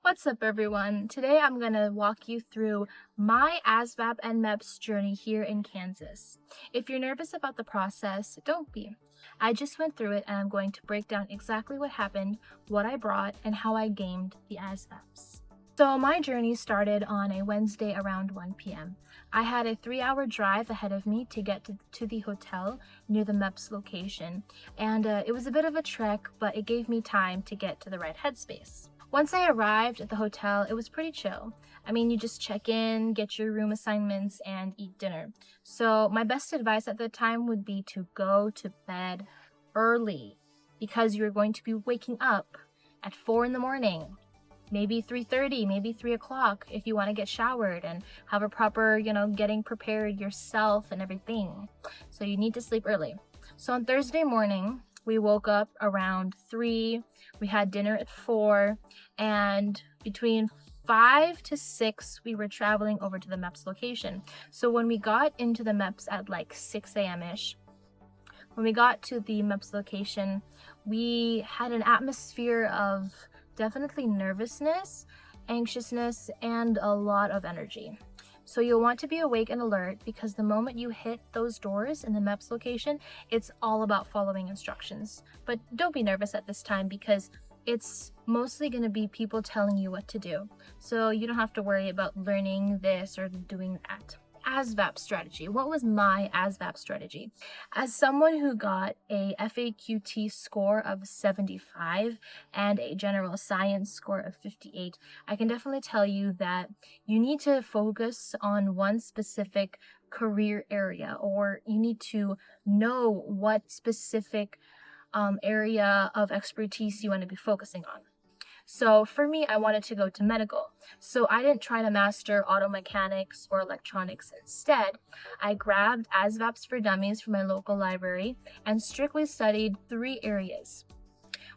What's up, everyone? Today I'm going to walk you through my ASVAB and MEPS journey here in Kansas. If you're nervous about the process, don't be. I just went through it and I'm going to break down exactly what happened, what I brought, and how I gamed the ASVABs. So my journey started on a Wednesday around 1 p.m. I had a 3-hour drive ahead of me to get to the hotel near the MEPS location, and it was a bit of a trek, but it gave me time to get to the right headspace. Once I arrived at the hotel, it was pretty chill. I mean, you just check in, get your room assignments, and eat dinner. So my best advice at the time would be to go to bed early because you're going to be waking up at 4 in the morning, maybe 3:30, maybe 3 o'clock if you want to get showered and have a proper, getting prepared yourself and everything. So you need to sleep early. So on Thursday morning, we woke up around 3, we had dinner at 4, and between 5 to 6, we were traveling over to the MEPS location. So when we got into the MEPS at like 6 a.m.-ish, when we got to the MEPS location, we had an atmosphere of definitely nervousness, anxiousness, and a lot of energy. So you'll want to be awake and alert because the moment you hit those doors in the MEPS location, it's all about following instructions. But don't be nervous at this time because it's mostly going to be people telling you what to do. So you don't have to worry about learning this or doing that. ASVAB strategy. What was my ASVAB strategy? As someone who got a FAQT score of 75 and a general science score of 58, I can definitely tell you that you need to focus on one specific career area, or you need to know what specific area of expertise you want to be focusing on. So for me, I wanted to go to medical. So I didn't try to master auto mechanics or electronics. Instead, I grabbed ASVABs for Dummies from my local library and strictly studied 3 areas: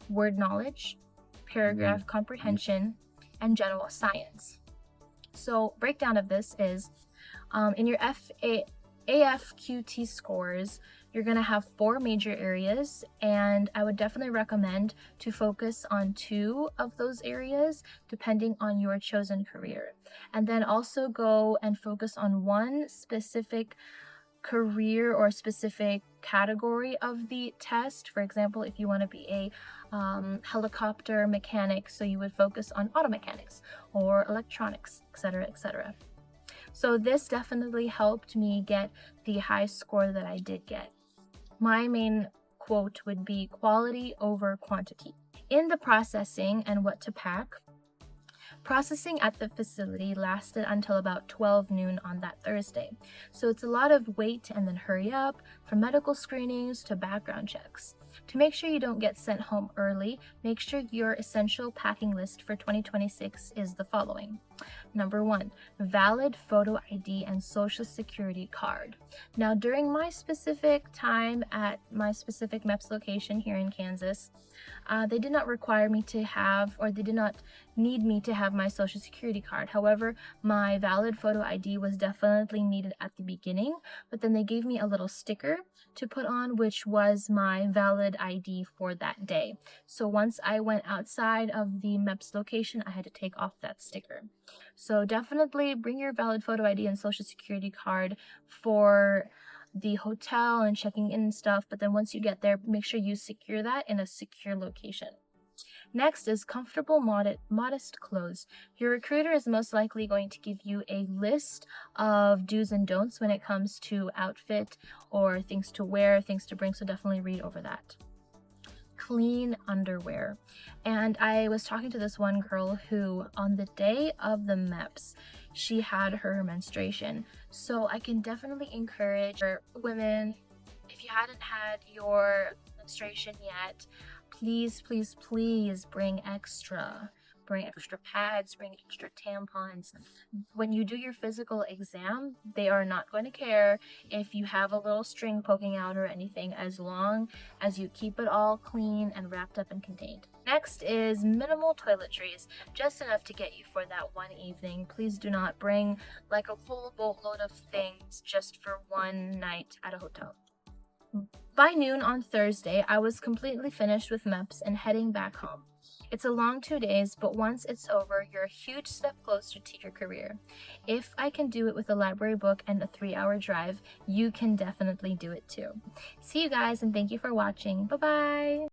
word knowledge, paragraph comprehension, and general science. So breakdown of this is in your AFQT scores, you're going to have 4 major areas, and I would definitely recommend to focus on 2 of those areas depending on your chosen career. And then also go and focus on one specific career or specific category of the test. For example, if you want to be a helicopter mechanic, so you would focus on auto mechanics or electronics, etc., etc. So this definitely helped me get the high score that I did get. My main quote would be quality over quantity. In the processing and what to pack, processing at the facility lasted until about 12 noon on that Thursday. So it's a lot of wait and then hurry up, from medical screenings to background checks. To make sure you don't get sent home early, make sure your essential packing list for 2026 is the following. Number 1, valid photo ID and social security card. Now, during my specific time at my specific MEPS location here in Kansas, they did not require me to have, or they did not need me to have my social security card. However, my valid photo ID was definitely needed at the beginning, but then they gave me a little sticker to put on, which was my valid ID for that day. So once I went outside of the MEPS location, I had to take off that sticker. So definitely bring your valid photo ID and social security card for the hotel and checking in and stuff, but then once you get there, make sure you secure that in a secure location. Next is comfortable, modest clothes. Your recruiter is most likely going to give you a list of do's and don'ts when it comes to outfit or things to wear, things to bring, so definitely read over that. Clean underwear. And I was talking to this one girl who, on the day of the MEPS, she had her menstruation. So I can definitely encourage women, if you hadn't had your menstruation yet, please bring extra pads, bring extra tampons. When you do your physical exam, they are not going to care if you have a little string poking out or anything, as long as you keep it all clean and wrapped up and contained. Next is minimal toiletries, just enough to get you for that one evening. Please do not bring like a full boatload of things just for one night at a hotel. By noon on Thursday, I was completely finished with MEPS and heading back home. It's a long 2 days, but once it's over, you're a huge step closer to your career. If I can do it with a library book and a 3-hour drive, you can definitely do it too. See you guys, and thank you for watching. Bye-bye!